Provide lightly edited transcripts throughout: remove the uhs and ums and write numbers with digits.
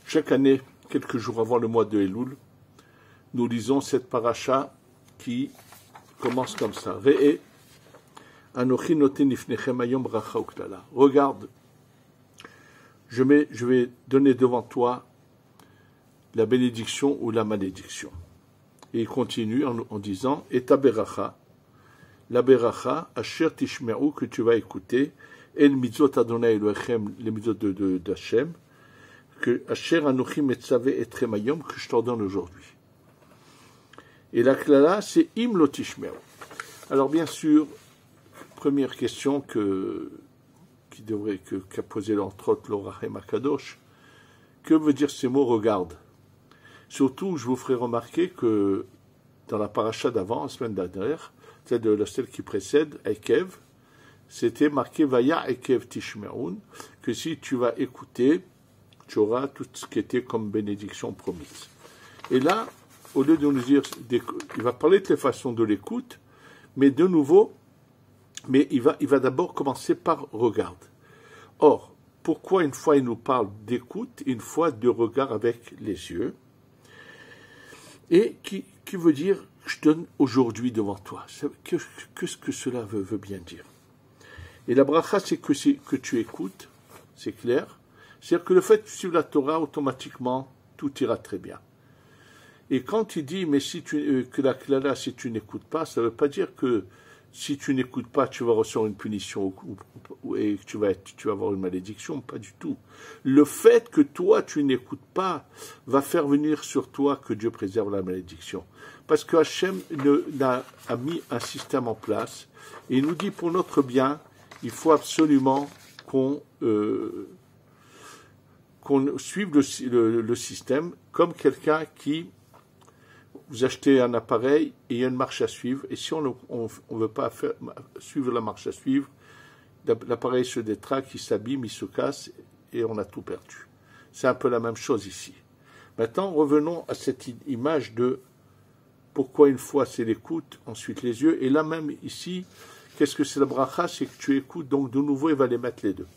Chaque année, quelques jours avant le mois de Elul, nous lisons cette paracha qui commence comme ça. Re'e, Anochi noten ifnechem hayom bracha uklala. Regarde, je vais donner devant toi la bénédiction ou la malédiction. Et il continue en disant, et ta beracha, la beracha, asher tishme'u, que tu vas écouter, el mitzvot Adonai Elohechem, les mitzvot d'Hachem, que asher anochi metzave etrem hayom, que je t'ordonne aujourd'hui. Et la klala, c'est im lo tishme'u. Alors bien sûr, première question qu'a posé entre autres l'Orachem Akadosh, que veut dire ces mots regarde? Surtout, je vous ferai remarquer que dans la paracha d'avant, la semaine dernière, celle de celle qui précède, Ekev, c'était marqué Vaya Ekev Tishme'un, que si tu vas écouter, tu auras tout ce qui était comme bénédiction promise. Et là, au lieu de nous dire, il va parler de les façons de l'écoute, mais de nouveau, il va d'abord commencer par regarde. Or, pourquoi une fois il nous parle d'écoute, une fois de regard avec les yeux, et qui veut dire je donne aujourd'hui devant toi. Qu'est-ce que cela veut bien dire? Et la bracha, c'est que tu écoutes, c'est clair. C'est-à-dire que le fait de suivre la Torah, automatiquement, tout ira très bien. Et quand il dit, mais que la klala, si tu n'écoutes pas, ça ne veut pas dire que si tu n'écoutes pas, tu vas recevoir une punition et que tu vas avoir une malédiction, pas du tout. Le fait que toi, tu n'écoutes pas, va faire venir sur toi que Dieu préserve la malédiction. Parce que Hachem a mis un système en place, et il nous dit pour notre bien, il faut absolument qu'on suive le système comme quelqu'un qui... Vous achetez un appareil et il y a une marche à suivre. Et si on ne veut pas suivre la marche à suivre, l'appareil se détraque, il s'abîme, il se casse et on a tout perdu. C'est un peu la même chose ici. Maintenant, revenons à cette image de pourquoi une fois c'est l'écoute, ensuite les yeux. Et là même ici, qu'est-ce que c'est la bracha? C'est que tu écoutes, donc de nouveau il va les mettre les deux.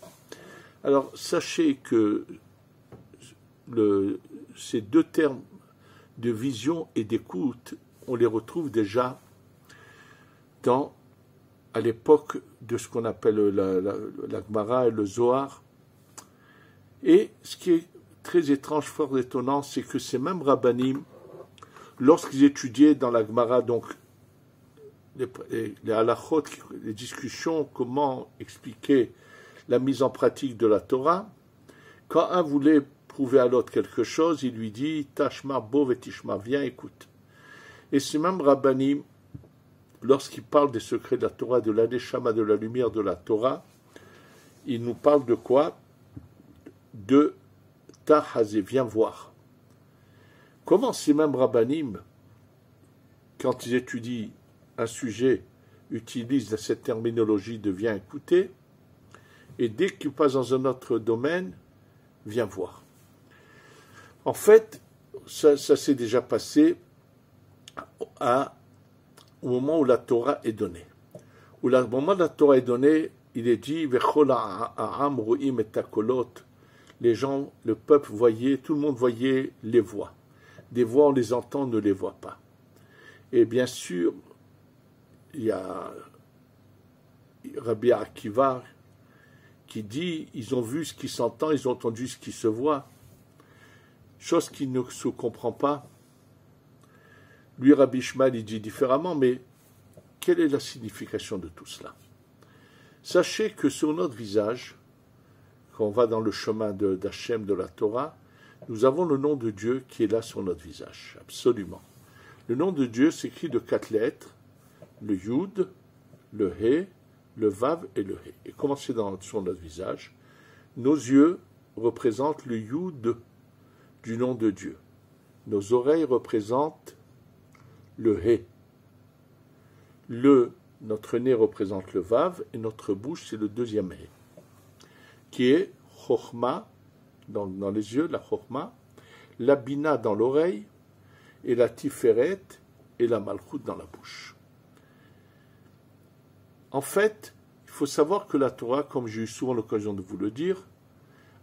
Alors sachez que ces deux termes de vision et d'écoute, on les retrouve déjà à l'époque de ce qu'on appelle la Gemara et le Zohar. Et ce qui est très étrange, fort étonnant, c'est que ces mêmes rabbanim, lorsqu'ils étudiaient dans la Gemara, donc les halachot, les discussions, comment expliquer la mise en pratique de la Torah, quand un voulait prouver à l'autre quelque chose, il lui dit Tashma Bov et Tishma, viens, écoute. Et ces mêmes rabbanim, lorsqu'ils parlent des secrets de la Torah, de l'aneshama, de la lumière de la Torah, ils nous parlent de quoi? De Tahazé, viens voir. Comment ces mêmes rabbanim, quand ils étudient un sujet, utilisent cette terminologie de viens écouter, et dès qu'ils passent dans un autre domaine, viens voir. En fait, ça s'est déjà passé au moment où la Torah est donnée. Au moment où la Torah est donnée, il est dit les gens, le peuple voyait, tout le monde voyait les voix. Des voix, on les entend, on ne les voit pas. Et bien sûr, il y a Rabbi Akiva qui dit ils ont vu ce qui s'entend, ils ont entendu ce qui se voit. Chose qui ne se comprend pas. Lui, Rabbi Shmuel, il dit différemment, mais quelle est la signification de tout cela? Sachez que sur notre visage, quand on va dans le chemin d'Hachem, de la Torah, nous avons le nom de Dieu qui est là sur notre visage, absolument. Le nom de Dieu s'écrit de 4 lettres, le Yud, le He, le Vav et le He. Et comment c'est sur notre visage? Nos yeux représentent le Yud du nom de Dieu. Nos oreilles représentent le He. Notre nez représente le Vav et notre bouche c'est le deuxième He, qui est Chochma dans les yeux, la Chochma, la Bina dans l'oreille et la Tiferet et la Malchut dans la bouche. En fait, il faut savoir que la Torah, comme j'ai eu souvent l'occasion de vous le dire,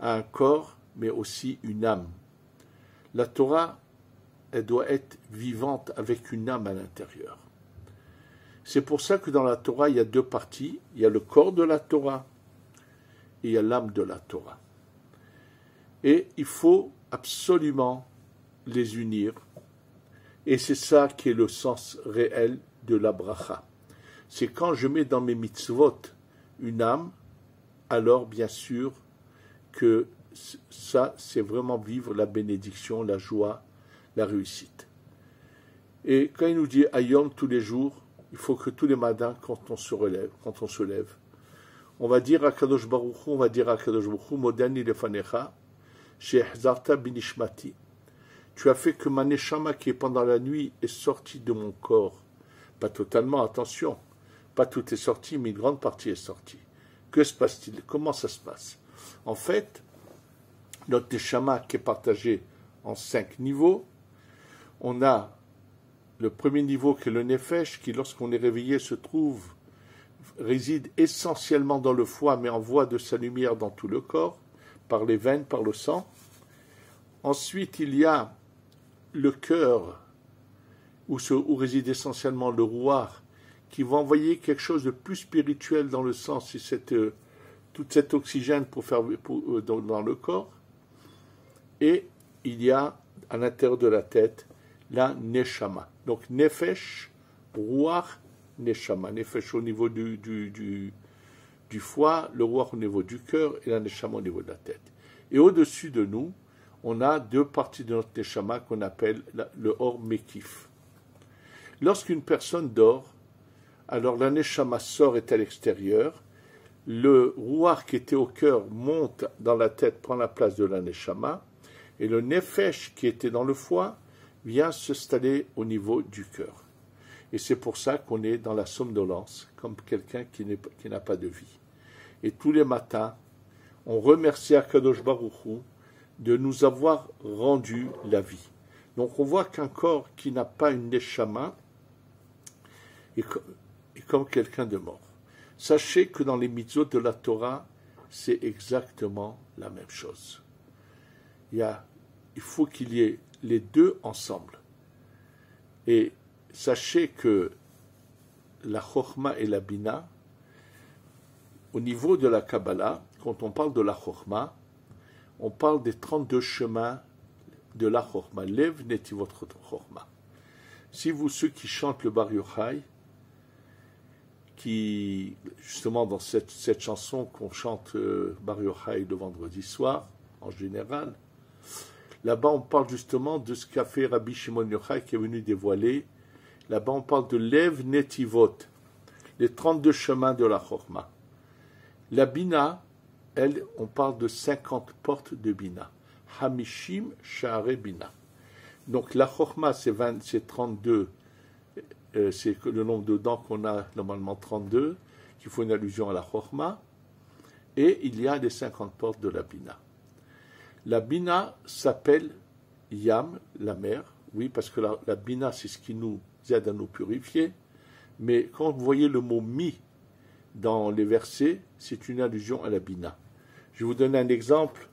a un corps mais aussi une âme. La Torah, elle doit être vivante avec une âme à l'intérieur. C'est pour ça que dans la Torah, il y a deux parties. Il y a le corps de la Torah et il y a l'âme de la Torah. Et il faut absolument les unir. Et c'est ça qui est le sens réel de la bracha. C'est quand je mets dans mes mitzvot une âme, alors bien sûr que ça, c'est vraiment vivre la bénédiction, la joie, la réussite. Et quand il nous dit Ayom tous les jours, il faut que tous les matins, quand on se lève, on va dire à Kadosh Baruch Hu, Modani lefanecha, she'ehzarta binishmati. Tu as fait que ma neshama qui est pendant la nuit est sortie de mon corps. Pas totalement, attention. Pas tout est sorti, mais une grande partie est sortie. Que se passe-t-il? Comment ça se passe? En fait, notre neshama qui est partagé en 5 niveaux, on a le premier niveau qui est le nefesh, qui lorsqu'on est réveillé réside essentiellement dans le foie, mais envoie de sa lumière dans tout le corps, par les veines, par le sang. Ensuite, il y a le cœur, où réside essentiellement le rouar, qui va envoyer quelque chose de plus spirituel dans le sang, c'est tout cet oxygène dans le corps. Et il y a à l'intérieur de la tête la neshama. Donc nefesh, rouar, neshama. Nefesh au niveau du foie, le rouar au niveau du cœur et la neshama au niveau de la tête. Et au-dessus de nous, on a deux parties de notre neshama qu'on appelle le or mekif. Lorsqu'une personne dort, alors la neshama sort est à l'extérieur, le rouar qui était au cœur monte dans la tête, prend la place de la neshama, et le nefesh qui était dans le foie vient s'installer au niveau du cœur. Et c'est pour ça qu'on est dans la somnolence, comme quelqu'un qui n'a pas de vie. Et tous les matins, on remercie Akadosh Baruch Hu de nous avoir rendu la vie. Donc on voit qu'un corps qui n'a pas une neshama est comme quelqu'un de mort. Sachez que dans les mitzvot de la Torah, c'est exactement la même chose. Il faut qu'il y ait les deux ensemble. Et sachez que la Chokhma et la Bina, au niveau de la Kabbalah, quand on parle de la Chokhma, on parle des 32 chemins de la Chokhma. Lev netivot Chokhma. Si ceux qui chantent le Bar Yochai, qui, justement, dans cette chanson qu'on chante Bar Yochai le vendredi soir, en général, là-bas, on parle justement de ce qu'a fait Rabbi Shimon Yochai qui est venu dévoiler. Là-bas, on parle de Lev Netivot, les 32 chemins de la Chokhma. La Bina, elle, on parle de 50 portes de Bina. Hamishim Sha'are Bina. Donc la Chokhma, c'est 32, c'est le nombre de dents qu'on a, normalement 32, qui font une allusion à la Chokhma. Et il y a les 50 portes de la Bina. La Bina s'appelle Yam, la mer, oui, parce que la Bina, c'est ce qui nous aide à nous purifier, mais quand vous voyez le mot mi dans les versets, c'est une allusion à la Bina. Je vais vous donner un exemple,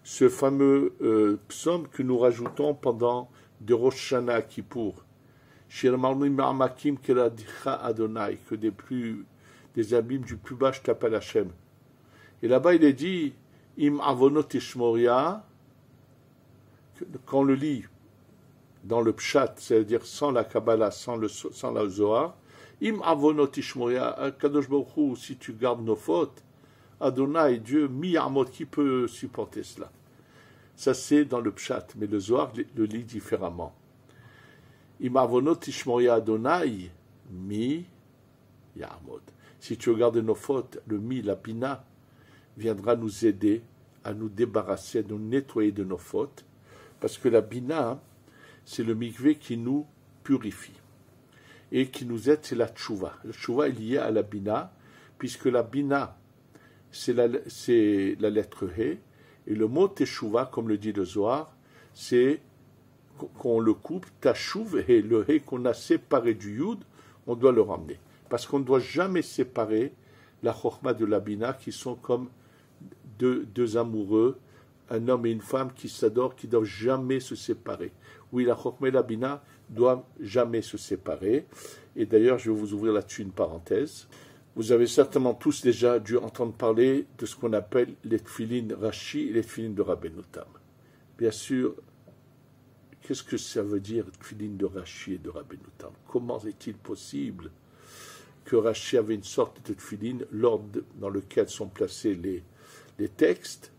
ce fameux psaume que nous rajoutons pendant de Rosh Hashanah Kippour, que des abîmes du plus bas je t'appelle Hachem. Et là-bas il est dit Im avonot ishmoria, quand on le lit dans le pshat, c'est-à-dire sans la Kabbalah, sans la Zohar, Im avonot ishmoria, Kadosh Baruch Hu, si tu gardes nos fautes, Adonai, Dieu, mi amot, qui peut supporter cela? Ça c'est dans le pshat, mais le Zohar le lit différemment. Im avonot ishmoria Adonai, mi yamod. Si tu regardes nos fautes, le mi, la bina, viendra nous aider à nous débarrasser, à nous nettoyer de nos fautes, parce que la bina, c'est le mikvé qui nous purifie et qui nous aide, c'est la tchouva. La tchouva est liée à la bina, puisque la bina, c'est la lettre He, et le mot teshuva, comme le dit le Zohar, c'est qu'on le coupe, tashuv, et le He qu'on a séparé du Yud, on doit le ramener. Parce qu'on ne doit jamais séparer la Chokhma de la Bina, qui sont comme deux amoureux un homme et une femme qui s'adorent, qui ne doivent jamais se séparer. Oui, la Chokhmah et la Bina doivent jamais se séparer. Et d'ailleurs, je vais vous ouvrir là-dessus une parenthèse. Vous avez certainement tous déjà dû entendre parler de ce qu'on appelle les tfilines Rashi et les tfilines de Rabbeinu Tam. Bien sûr, qu'est-ce que ça veut dire, tfilines de Rashi et de Rabbeinu Tam? Comment est-il possible que Rashi avait une sorte de tfiline, l'ordre dans lequel sont placés les textes,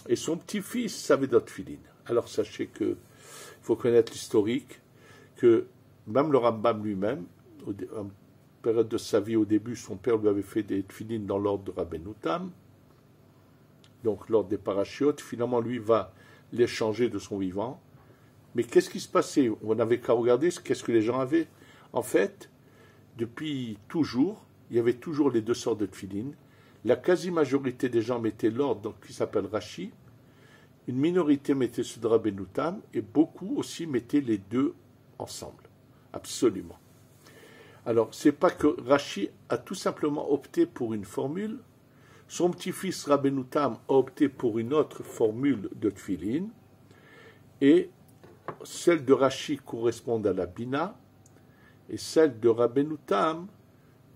et son petit-fils avait d'autres tfilines. Alors sachez que il faut connaître l'historique, que même le Rambam lui-même, en période de sa vie, au début, son père lui avait fait des tfilines dans l'ordre de Rabbeinu Tam, donc l'ordre des parachiotes. Finalement, lui va les changer de son vivant. Mais qu'est-ce qui se passait? On n'avait qu'à regarder qu'est-ce que les gens avaient. En fait, depuis toujours, il y avait toujours les deux sortes de tfilines. La quasi-majorité des gens mettaient l'ordre qui s'appelle Rashi. Une minorité mettait ceux de Rabbeinu Tam, et beaucoup aussi mettaient les deux ensemble. Absolument. Alors, c'est pas que Rashi a tout simplement opté pour une formule. Son petit-fils Rabbeinu Tam a opté pour une autre formule de tfilin. Et celle de Rashi correspond à la Bina, et celle de Rabbeinu Tam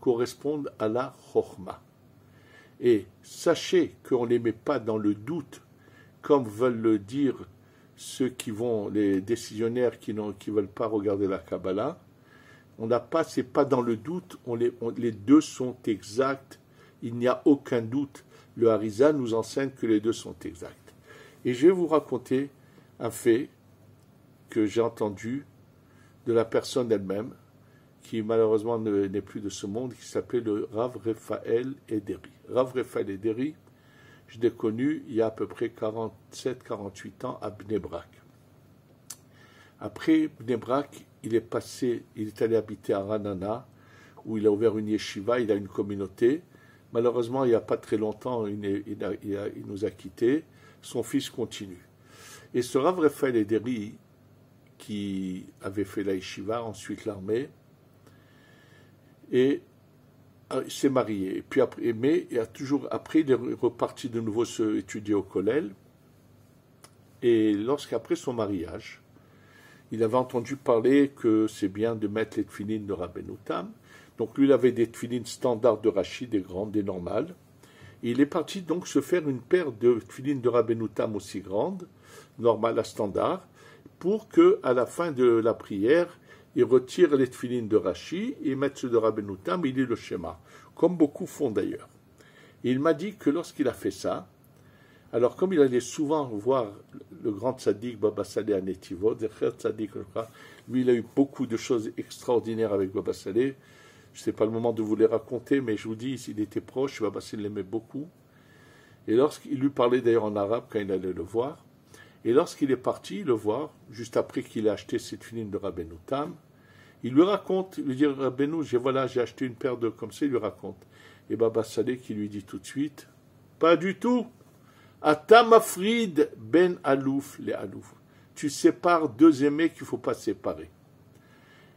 correspond à la Chokhmah. Et sachez qu'on ne les met pas dans le doute, comme veulent le dire ceux qui vont, les décisionnaires qui ne veulent pas regarder la Kabbalah. On n'a pas, c'est pas dans le doute, les deux sont exacts, il n'y a aucun doute. Le Harizal nous enseigne que les deux sont exacts. Et je vais vous raconter un fait que j'ai entendu de la personne elle-même, qui malheureusement n'est plus de ce monde, qui s'appelait le Rav Raphaël Ederi. Rav Raphaël Ederi, je l'ai connu il y a à peu près 47-48 ans à Bnei Brak. Après Bnei Brak, il est allé habiter à Ranana, où il a ouvert une yeshiva, il a une communauté. Malheureusement, il n'y a pas très longtemps, il nous a quittés. Son fils continue. Et ce Rav Raphaël Ederi, qui avait fait la yeshiva, ensuite l'armée, et s'est marié. Et puis après, mais après, il est reparti de nouveau étudier au Kollel. Et lorsqu'après son mariage, il avait entendu parler que c'est bien de mettre les tfilines de Rabbeinu Tam. Donc lui, il avait des tfilines standards de Rashi, des grandes, des normales. Et il est parti donc se faire une paire de tfilines de Rabbeinu Tam aussi grandes, normales à standard, pour que à la fin de la prière, il retire les tfilines de Rashi et mette ceux de Rabbeinu Tam, il lit le schéma, comme beaucoup font d'ailleurs. Et il m'a dit que lorsqu'il a fait ça, alors comme il allait souvent voir le grand tzaddik Baba Saleh à Netivot, lui il a eu beaucoup de choses extraordinaires avec Baba Saleh, je ne sais pas le moment de vous les raconter, mais je vous dis, il était proche, Baba Saleh l'aimait beaucoup, et lorsqu'il lui parlait d'ailleurs en arabe quand il allait le voir, et lorsqu'il est parti le voir, juste après qu'il a acheté cette tfilines de Rabbeinu Tam, il lui raconte, il lui dit Rabbeinu, j'ai acheté une paire de comme ça, il lui raconte. Et Baba Saleh qui lui dit tout de suite, pas du tout. Atamafrid ben alouf les alouf. Tu sépares deux aimés qu'il ne faut pas séparer.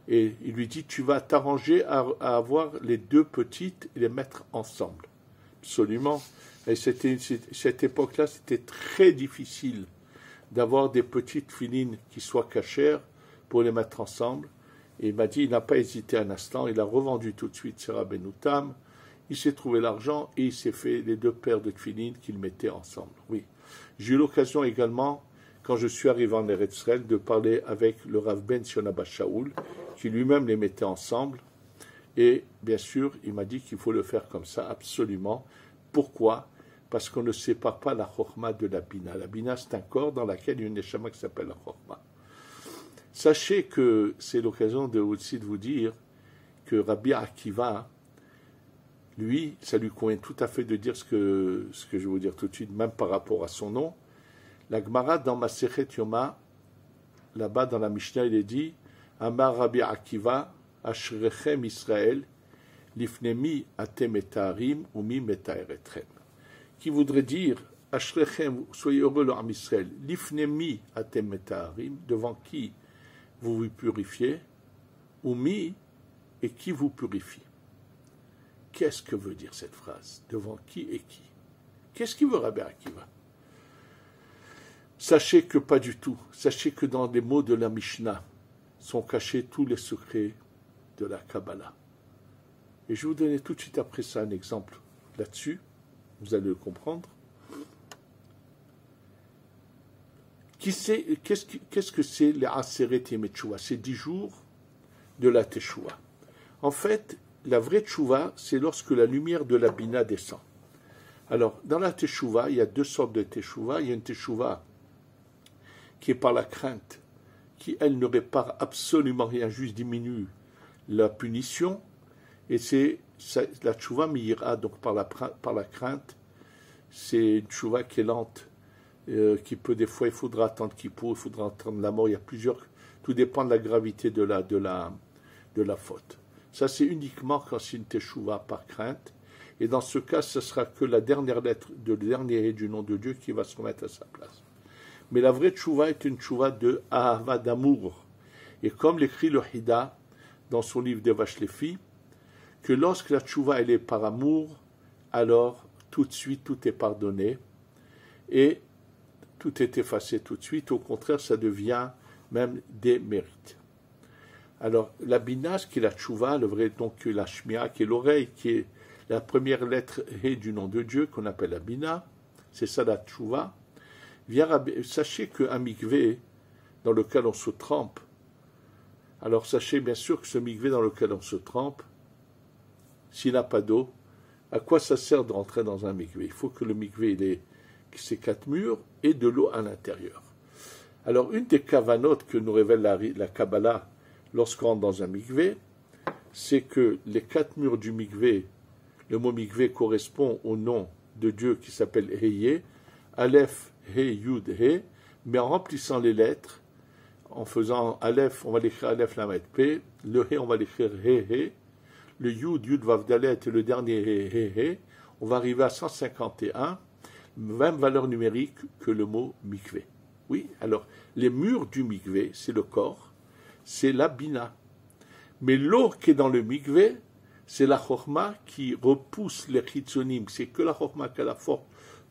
Et il lui dit, tu vas t'arranger à avoir les deux petites et les mettre ensemble. Absolument. Et cette époque-là, c'était très difficile d'avoir des petites filines qui soient cachères pour les mettre ensemble. Et il m'a dit, il n'a pas hésité un instant, il a revendu tout de suite ses Rabbeinu Tam, il s'est trouvé l'argent et il s'est fait les deux paires de tfilines qu'il mettait ensemble. Oui. J'ai eu l'occasion également, quand je suis arrivé en Eretz Israël, de parler avec le Rav Ben Sion Abba Shaul, qui lui-même les mettait ensemble. Et bien sûr, il m'a dit qu'il faut le faire comme ça, absolument. Pourquoi? Parce qu'on ne sépare pas la Chokhmah de la Bina. La Bina, c'est un corps dans lequel il y a une neshama qui s'appelle la Chokhmah. Sachez que c'est l'occasion aussi de vous dire que Rabbi Akiva, lui, ça lui convient tout à fait de dire ce que je vais vous dire tout de suite, même par rapport à son nom. La Gemara dans Masechet Yoma, là-bas dans la Mishnah, il est dit Amar Rabbi Akiva, Ashrechem Israël, Lifnemi atem etarim umi metaeretrem. Qui voudrait dire Ashrechem, soyez heureux l'homme Israël, Lifnemi atem etarim, devant qui vous vous purifiez, umi, et qui vous purifie. Qu'est-ce que veut dire cette phrase? Devant qui et qui? Qu'est-ce qu'il veut Rabbi Akiva? Sachez que pas du tout. Sachez que dans les mots de la Mishnah sont cachés tous les secrets de la Kabbalah. Et je vais vous donner tout de suite après ça un exemple là-dessus. Vous allez le comprendre. Qu'est-ce que c'est les Aseret Yemei Teshuvah? C'est 10 jours de la Teshuvah. En fait, la vraie Teshuvah, c'est lorsque la lumière de la Bina descend. Alors, dans la Teshuvah, il y a 2 sortes de Teshuvah. Il y a une Teshuvah qui est par la crainte, qui, elle, ne répare absolument rien, juste diminue la punition. Et c'est la Teshuvah Miyira, donc par la crainte. C'est une Teshuvah qui est lente, qui peut des fois, il faudra attendre Kippour, il faudra attendre la mort. Il y a plusieurs, tout dépend de la gravité de la faute. Ça, c'est uniquement quand c'est une Teshuvah par crainte. Et dans ce cas, ce sera que la dernière lettre, le dernier du nom de Dieu qui va se remettre à sa place. Mais la vraie Teshuvah est une Teshuvah de Ahava, d'amour. Et comme l'écrit le Hida dans son livre des Vaches les filles, que lorsque la Teshuvah elle est par amour, alors tout de suite tout est pardonné et tout est effacé tout de suite. Au contraire, ça devient même des mérites. Alors, la Bina, qui est la Teshuvah, le vrai, donc la Shmia, qui est l'oreille, qui est la première lettre He du nom de Dieu, qu'on appelle la Bina, c'est ça la Teshuvah. Sachez qu'un mikvé dans lequel on se trempe, alors sachez bien sûr que ce mikvé dans lequel on se trempe, s'il n'a pas d'eau, à quoi ça sert de rentrer dans un mikvé? Il faut que le mikvé ait ses 4 murs et de l'eau à l'intérieur. Alors, une des kavanotes que nous révèle la Kabbalah lorsqu'on rentre dans un mikvé, c'est que les 4 murs du mikvé, le mot mikvé correspond au nom de Dieu qui s'appelle Heye, Aleph, He, Yud, He, mais en remplissant les lettres, en faisant Aleph, on va l'écrire Aleph, Lamed, P, le He, on va l'écrire He, He, le Yud, Yud, Vav, Dalet, et le dernier He, He, He, on va arriver à 151, même valeur numérique que le mot mikvé. Oui, alors, les murs du mikvé, c'est le corps, c'est la bina. Mais l'eau qui est dans le mikvé, c'est la chorma qui repousse les chitzonim. C'est que la chorma qui a la force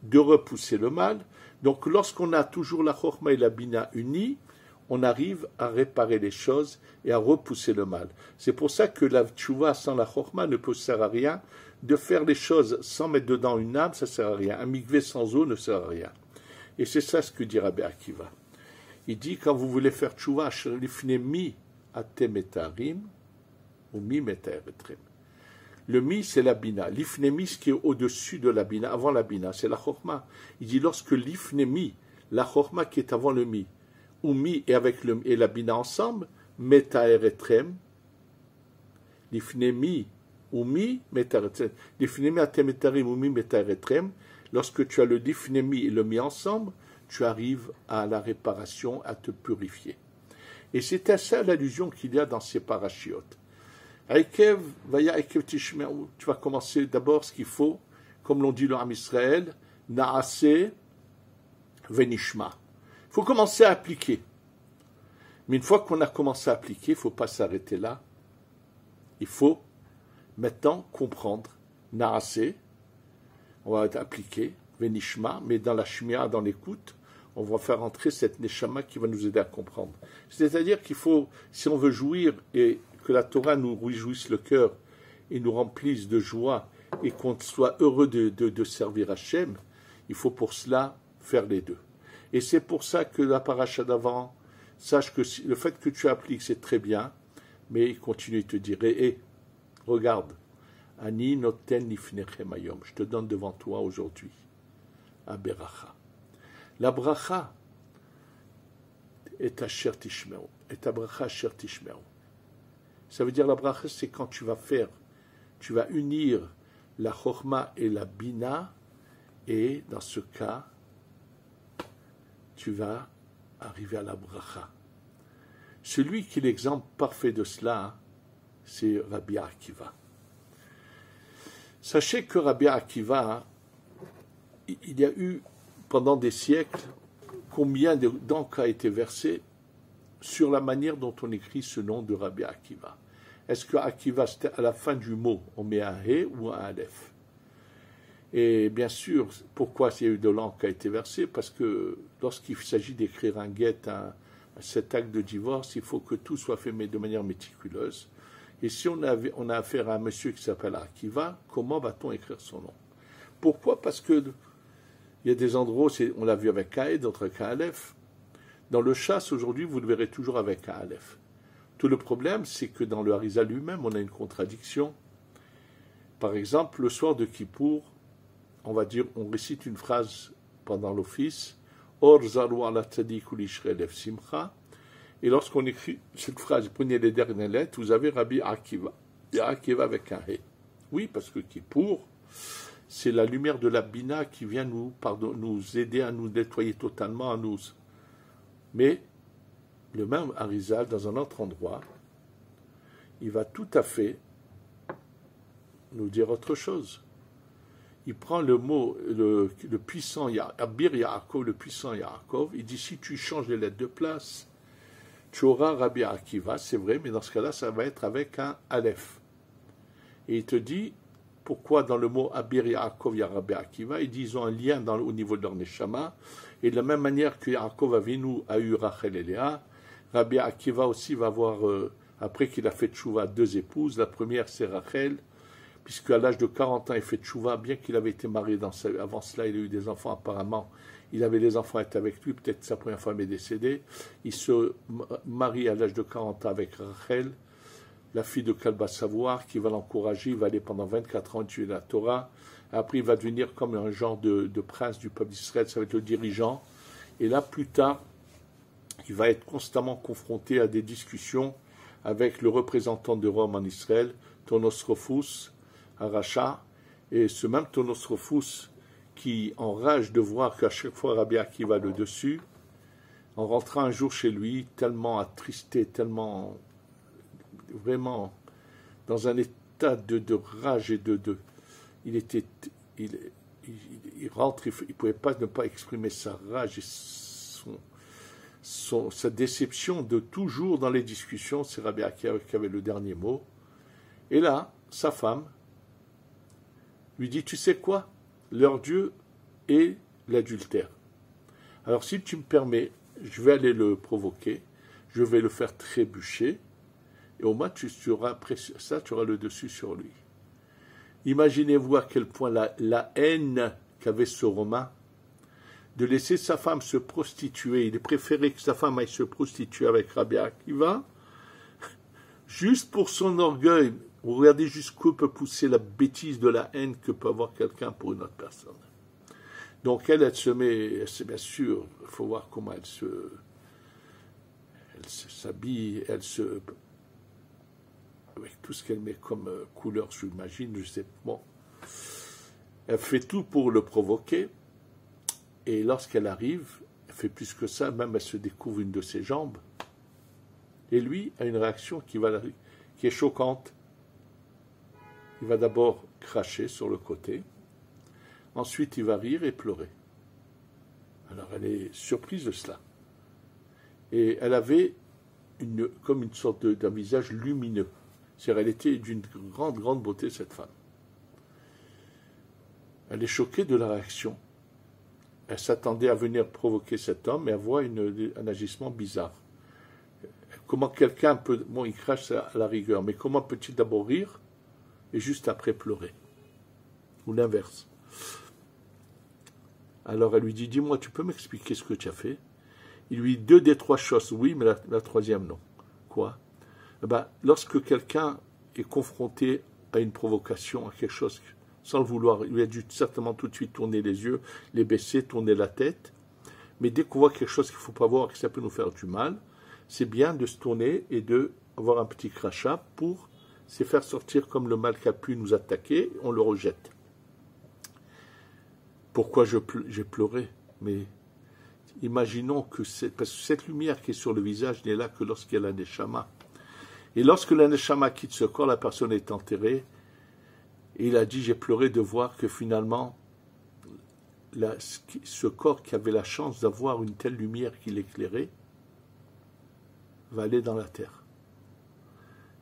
de repousser le mal. Donc, lorsqu'on a toujours la chorma et la bina unies, on arrive à réparer les choses et à repousser le mal. C'est pour ça que la tchouva sans la chorma ne peut servir à rien. De faire les choses sans mettre dedans une âme, ça ne sert à rien. Un mikvé sans eau ne sert à rien. Et c'est ça ce que dit Rabbi Akiva. Il dit, quand vous voulez faire tchouva, l'ifne mi atem etarim, ou mi metaeretrim. Le mi, c'est la bina. L'ifnemi, ce qui est au-dessus de la bina, avant la bina, c'est la chorma. Il dit, lorsque l'ifnemi, la chorma qui est avant le mi, ou mi et avec et la bina ensemble, metaeretrem, l'ifnemi, ou mi, metaeretrem, l'ifnemi atemetarim, ou mi, metaeretrem, lorsque tu as le l'ifnemi et le mi ensemble, tu arrives à la réparation, à te purifier. Et c'est à ça l'allusion qu'il y a dans ces parachiotes. Aikev, vaya Aikev Tishmeru. Tu vas commencer d'abord ce qu'il faut, comme l'ont dit le Ham Israël, Naase Venishma. Il faut commencer à appliquer. Mais une fois qu'on a commencé à appliquer, il ne faut pas s'arrêter là. Il faut maintenant comprendre. Naase, on va appliquer, Venishma, mais dans la Shmia, dans l'écoute, on va faire entrer cette Neshama qui va nous aider à comprendre. C'est-à-dire qu'il faut, si on veut jouir et que la Torah nous réjouisse le cœur et nous remplisse de joie et qu'on soit heureux de servir Hachem, il faut pour cela faire les deux. Et c'est pour ça que la paracha d'avant, sache que le fait que tu appliques, c'est très bien, mais il continue de te dire, regarde, Ani noten lifnechem hayom, je te donne devant toi aujourd'hui, à Beracha. La bracha est asher tishmeru, est bracha asher tishmeru. Ça veut dire la bracha, c'est quand tu vas unir la chorma et la bina, et dans ce cas, tu vas arriver à la bracha. Celui qui est l'exemple parfait de cela, c'est Rabbi Akiva. Sachez que Rabbi Akiva, il y a eu pendant des siècles combien d'encre a été versé sur la manière dont on écrit ce nom de Rabbi Akiva. Est-ce que Akiva, c'était à la fin du mot, on met un He ou un Aleph? Et bien sûr, pourquoi il y a eu de l'encre qui a été versée? Parce que lorsqu'il s'agit d'écrire un guet, cet acte de divorce, il faut que tout soit fait de manière méticuleuse. Et si on a affaire à un monsieur qui s'appelle Akiva, comment va-t-on écrire son nom? Pourquoi? Parce que il y a des endroits, on l'a vu avec Kaed, d'autres avec Aleph. Dans le chasse, aujourd'hui, vous le verrez toujours avec Aleph. Tout le problème, c'est que dans le Harizal lui-même, on a une contradiction. Par exemple, le soir de Kippour, on va dire, on récite une phrase pendant l'office, Or zaru ala tzadik ulishre lev simcha. Et lorsqu'on écrit cette phrase, prenez les dernières lettres, vous avez Rabbi Akiva. Et Akiva avec un He. Oui, parce que Kippour, c'est la lumière de la Bina qui vient nous aider à nous nettoyer totalement, à nous. Mais le même Harizal, dans un autre endroit, il va tout à fait nous dire autre chose. Il prend le mot, le puissant Abir Yaakov, le puissant Yaakov, il dit si tu changes les lettres de place, tu auras Rabbi Akiva, c'est vrai, mais dans ce cas-là, ça va être avec un Aleph. Et il te dit, pourquoi dans le mot Abir Yaakov, il y a Rabbi Akiva? Il dit ils ont un lien au niveau de leur Neshama, et de la même manière que Yaakov Avinu a eu Rachel et Léa, Rabbi Akiva aussi va avoir, après qu'il a fait tchouva, 2 épouses. La première, c'est Rachel, puisque à l'âge de 40 ans, il fait tchouva, bien qu'il avait été marié avant cela, il a eu des enfants apparemment. Il avait les enfants étaient avec lui, peut-être sa première femme est décédée. Il se marie à l'âge de 40 ans avec Rachel, la fille de Kalba Savoir, qui va l'encourager. Il va aller pendant 24 ans étudier la Torah. Après, il va devenir comme un genre de prince du peuple d'Israël, ça va être le dirigeant. Et là, plus tard, il va être constamment confronté à des discussions avec le représentant de Rome en Israël, Tonosrophus, Aracha, et ce même Tonosrophus qui enrage de voir qu'à chaque fois Rabbi Akiva le dessus, en rentrant un jour chez lui, tellement attristé, tellement vraiment dans un état de rage et il rentre, il ne pouvait pas ne pas exprimer sa rage et sa déception de toujours dans les discussions. C'est Rabbi Akiva qui avait le dernier mot. Et là, sa femme lui dit, tu sais quoi? Leur Dieu est l'adultère. Alors si tu me permets, je vais aller le provoquer, je vais le faire trébucher, et au moins tu auras, après ça, tu auras le dessus sur lui. Imaginez-vous à quel point la haine qu'avait ce Romain, de laisser sa femme se prostituer, il est préféré que sa femme aille se prostituer avec Rabbi Akiva, juste pour son orgueil. Regardez jusqu'où peut pousser la bêtise de la haine que peut avoir quelqu'un pour une autre personne. Donc elle se met, c'est bien sûr, il faut voir comment elle s'habille, avec tout ce qu'elle met comme couleur, j'imagine, je sais, bon. Elle fait tout pour le provoquer, et lorsqu'elle arrive, elle fait plus que ça, même elle se découvre une de ses jambes, et lui a une réaction qui est choquante. Il va d'abord cracher sur le côté, ensuite il va rire et pleurer. Alors elle est surprise de cela. Et elle avait comme une sorte d'un visage lumineux. C'est-à-dire elle était d'une grande, grande beauté, cette femme. Elle est choquée de la réaction. Elle s'attendait à venir provoquer cet homme et à voir un agissement bizarre. Comment quelqu'un peut... Bon, il crache à la rigueur, mais comment peut-il d'abord rire et juste après pleurer? Ou l'inverse. Alors elle lui dit, dis-moi, tu peux m'expliquer ce que tu as fait? Il lui dit 2 des 3 choses, oui, mais la troisième, non. Quoi? Eh ben, lorsque quelqu'un est confronté à une provocation, à quelque chose, sans le vouloir, il a dû certainement tout de suite tourner les yeux, les baisser, tourner la tête. Mais dès qu'on voit quelque chose qu'il ne faut pas voir, que ça peut nous faire du mal, c'est bien de se tourner et d'avoir un petit crachat pour se faire sortir comme le mal qui a pu nous attaquer, on le rejette. Pourquoi j'ai pleuré? Mais imaginons que parce que cette lumière qui est sur le visage n'est là que lorsqu'il y a la neshama. Et lorsque la neshama quitte ce corps, la personne est enterrée. Et il a dit, j'ai pleuré de voir que finalement, ce corps qui avait la chance d'avoir une telle lumière qui l'éclairait, va aller dans la terre.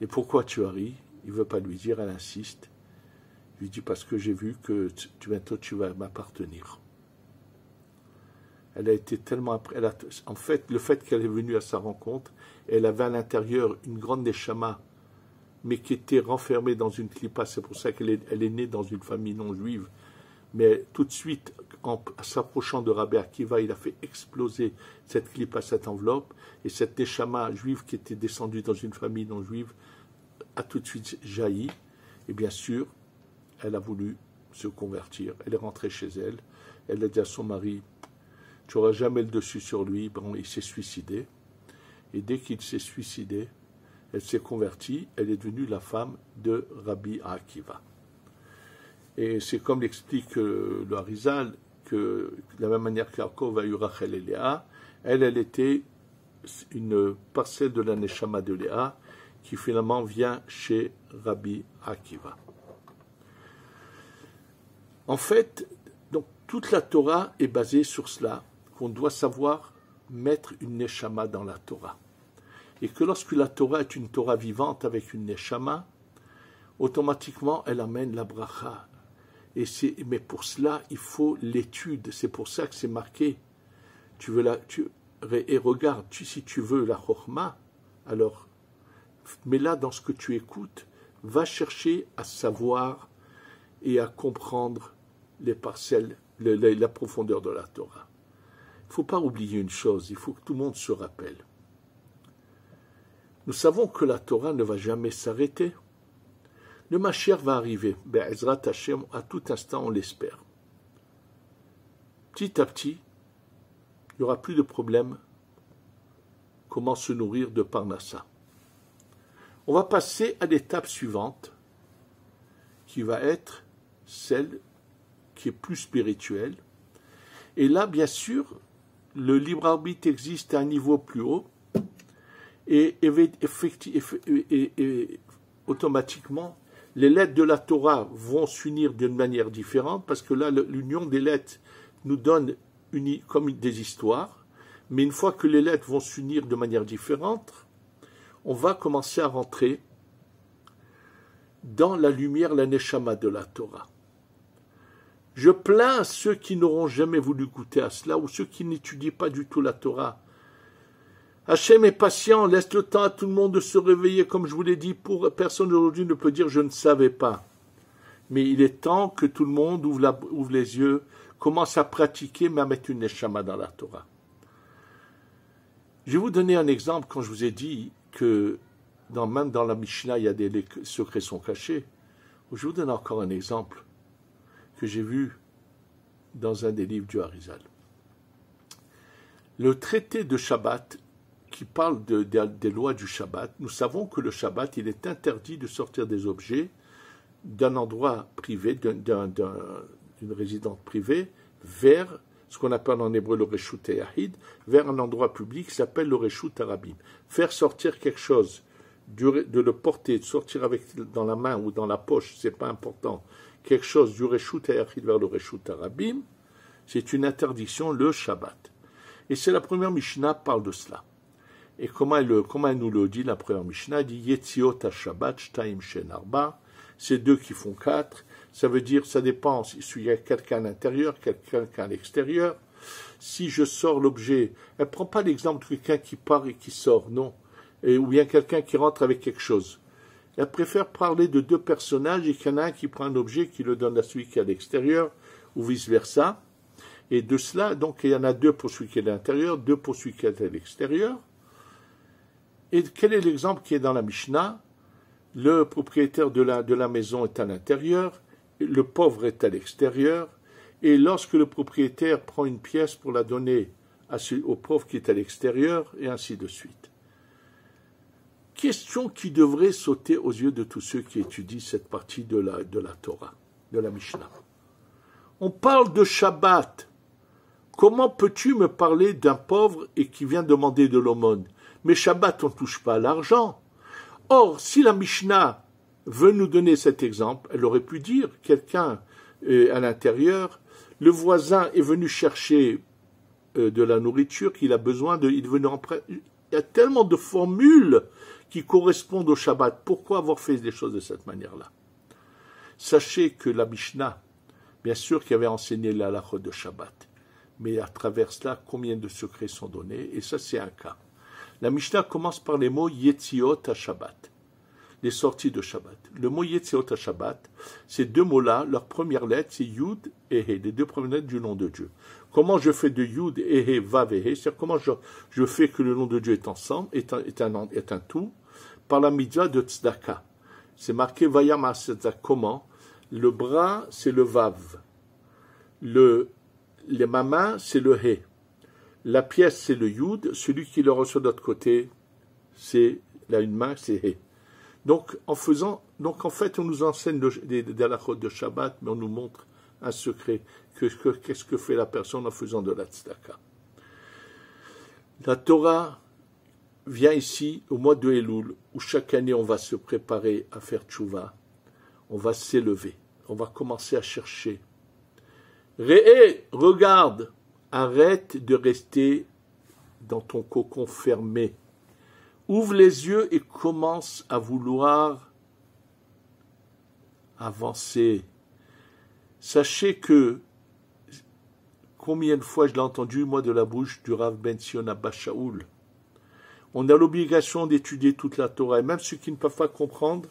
Et pourquoi tu as ri? Il ne veut pas lui dire, elle insiste. lui dit, parce que j'ai vu que bientôt tu vas m'appartenir. Elle a été tellement... en fait, le fait qu'elle est venue à sa rencontre, elle avait à l'intérieur une grande neshama, mais qui était renfermée dans une clipa. C'est pour ça qu'elle est née dans une famille non juive. Mais tout de suite, en s'approchant de Rabbi Akiva, il a fait exploser cette clipa, cette enveloppe, et cette neshama juive qui était descendue dans une famille non juive a tout de suite jailli. Et bien sûr, elle a voulu se convertir. Elle est rentrée chez elle. Elle a dit à son mari, tu n'auras jamais le dessus sur lui. Bon, il s'est suicidé. Et dès qu'il s'est suicidé, elle s'est convertie. Elle est devenue la femme de Rabbi Akiva. Et c'est comme l'explique le Harizal, que de la même manière qu'Yaakov a eu Rachel et Léa, elle était une parcelle de la Neshama de Léa qui finalement vient chez Rabbi Akiva. En fait, donc, toute la Torah est basée sur cela, qu'on doit savoir mettre une Neshama dans la Torah. Et que lorsque la Torah est une Torah vivante avec une Neshama, automatiquement elle amène la bracha. Mais pour cela, il faut l'étude. C'est pour ça que c'est marqué. Et regarde, si tu veux la chorma, alors, mets-la dans ce que tu écoutes. Va chercher à savoir et à comprendre les parcelles, la profondeur de la Torah. Il ne faut pas oublier une chose, il faut que tout le monde se rappelle. Nous savons que la Torah ne va jamais s'arrêter. Le Mashiach va arriver, Be'ezrat Hashem, à tout instant, on l'espère. Petit à petit, il n'y aura plus de problème. Comment se nourrir de Parnassa. On va passer à l'étape suivante, qui va être celle qui est plus spirituelle. Et là, bien sûr, le libre arbitre existe à un niveau plus haut, et automatiquement, les lettres de la Torah vont s'unir d'une manière différente, parce que là, l'union des lettres nous donne comme des histoires, mais une fois que les lettres vont s'unir de manière différente, on va commencer à rentrer dans la lumière, la neshama de la Torah. Je plains ceux qui n'auront jamais voulu goûter à cela, ou ceux qui n'étudient pas du tout la Torah. Hachem est patient, laisse le temps à tout le monde de se réveiller, comme je vous l'ai dit, personne aujourd'hui ne peut dire « je ne savais pas ». Mais il est temps que tout le monde ouvre les yeux, commence à pratiquer, mais à mettre une neshama dans la Torah. Je vais vous donner un exemple quand je vous ai dit que même dans la Mishnah, il y a des secrets sont cachés. Je vais vous donner encore un exemple que j'ai vu dans un des livres du Harizal. Le traité de Shabbat, qui parle des lois du Shabbat, nous savons que le Shabbat, il est interdit de sortir des objets d'un endroit privé, d'une résidence privée, vers ce qu'on appelle en hébreu le Reshut Yahid, vers un endroit public qui s'appelle le Reshut Arabim. Faire sortir quelque chose, de le porter, de sortir dans la main ou dans la poche, c'est pas important, quelque chose du Reshut Yahid vers le Reshut Arabim, c'est une interdiction, le Shabbat. Et c'est la première Mishnah parle de cela. Et comment elle nous le dit, la première Mishnah, elle dit Yetziot ha-Shabbat, Shtaim Shen Arba, c'est 2 qui font 4, ça veut dire, ça dépend s'il y a quelqu'un à l'intérieur, quelqu'un à l'extérieur. Si je sors l'objet, elle ne prend pas l'exemple de quelqu'un qui part et qui sort, non, ou bien quelqu'un qui rentre avec quelque chose. Elle préfère parler de 2 personnages et qu'il y en a un qui prend un objet qui le donne à celui qui est à l'extérieur, ou vice-versa. Et de cela, donc, il y en a 2 pour celui qui est à l'intérieur, 2 pour celui qui est à l'extérieur. Et quel est l'exemple qui est dans la Mishnah? Le propriétaire de la maison est à l'intérieur, le pauvre est à l'extérieur, et lorsque le propriétaire prend une pièce pour la donner au pauvre qui est à l'extérieur, et ainsi de suite. Question qui devrait sauter aux yeux de tous ceux qui étudient cette partie de la Torah, de la Mishnah. On parle de Shabbat. Comment peux-tu me parler d'un pauvre et qui vient demander de l'aumône? Mais Shabbat, on ne touche pas à l'argent. Or, si la Mishnah veut nous donner cet exemple, elle aurait pu dire, quelqu'un à l'intérieur, le voisin est venu chercher de la nourriture qu'il a besoin de, il est venu il y a tellement de formules qui correspondent au Shabbat. Pourquoi avoir fait les choses de cette manière-là? Sachez que la Mishnah, bien sûr qu'il avait enseigné la halachot de Shabbat, mais à travers cela, combien de secrets sont donnés, et ça c'est un cas. La Mishnah commence par les mots Yetziot à Shabbat, les sorties de Shabbat. Le mot Yetziot à Shabbat, ces deux mots-là, leur première lettre, c'est Yud et He, les deux premières lettres du nom de Dieu. Comment je fais de Yud et He, Vav et He, c'est-à-dire comment je fais que le nom de Dieu est ensemble, est un tout, par la mitzvah de Tzedaka. C'est marqué Vayam HaTzedaka. Comment? Le bras, c'est le Vav. Ma main, c'est le He. La pièce, c'est le Yud. Celui qui le reçoit de l'autre côté, c'est là une main, c'est He. Donc, en fait, on nous enseigne des halachot de Shabbat, mais on nous montre un secret. Qu'est-ce que fait la personne en faisant de la tzedaka? La Torah vient ici au mois de Elul, où chaque année on va se préparer à faire tchouva. On va s'élever. On va commencer à chercher. Regarde, arrête de rester dans ton cocon fermé. Ouvre les yeux et commence à vouloir avancer. Sachez que, combien de fois je l'ai entendu, moi, de la bouche du Rav Ben Sion Abba Shaul, on a l'obligation d'étudier toute la Torah, et même ceux qui ne peuvent pas comprendre,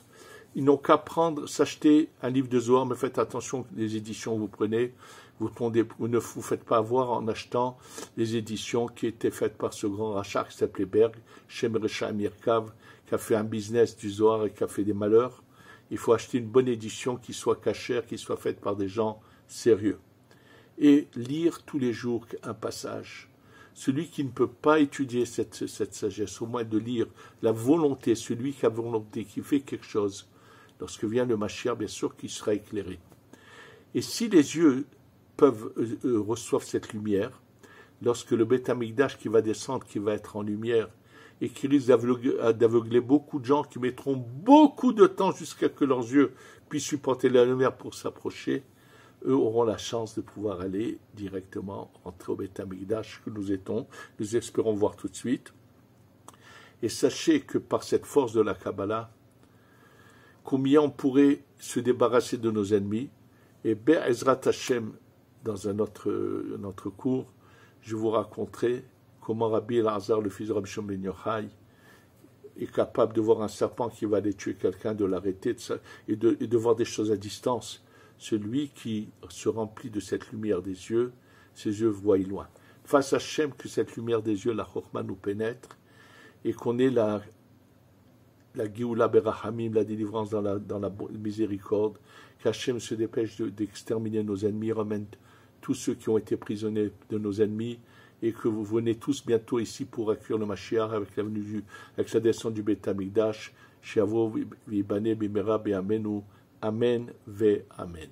ils n'ont qu'à s'acheter un livre de Zohar, mais faites attention les éditions que vous prenez, vous ne vous faites pas avoir en achetant les éditions qui étaient faites par ce grand rachat qui s'appelait Berg, Shem Recha Amirkav, qui a fait un business du Zohar et qui a fait des malheurs. Il faut acheter une bonne édition qui soit cachère, qui soit faite par des gens sérieux. Et lire tous les jours un passage. Celui qui ne peut pas étudier cette sagesse, au moins de lire la volonté, celui qui a volonté, qui fait quelque chose, lorsque vient le Mashiach, bien sûr qu'il sera éclairé. Et si les yeux reçoivent cette lumière, lorsque le Beth Amikdash qui va descendre, qui va être en lumière, et qui risque d'aveugler beaucoup de gens qui mettront beaucoup de temps jusqu'à que leurs yeux puissent supporter la lumière pour s'approcher, eux auront la chance de pouvoir aller directement entrer au Beth Amikdash que nous espérons voir tout de suite. Et sachez que par cette force de la Kabbalah, combien on pourrait se débarrasser de nos ennemis. Et Be'ezrat Hashem, dans un autre cours, je vous raconterai comment Rabbi Elazar, le fils de Rabbi Shimon ben Yochai, est capable de voir un serpent qui va aller tuer quelqu'un, de l'arrêter et de voir des choses à distance. Celui qui se remplit de cette lumière des yeux, ses yeux voient loin. Face à Hachem, que cette lumière des yeux, la Chokhmah, nous pénètre et qu'on ait la Géoula Berahamim, la délivrance dans la miséricorde, qu'Hachem se dépêche d'exterminer nos ennemis, ramène tous ceux qui ont été prisonniers de nos ennemis, et que vous venez tous bientôt ici pour accueillir le Mashiach avec la descente du Beth Amikdash, Shiavo v'ibane b'mera b'amenu, Amen ve Amen.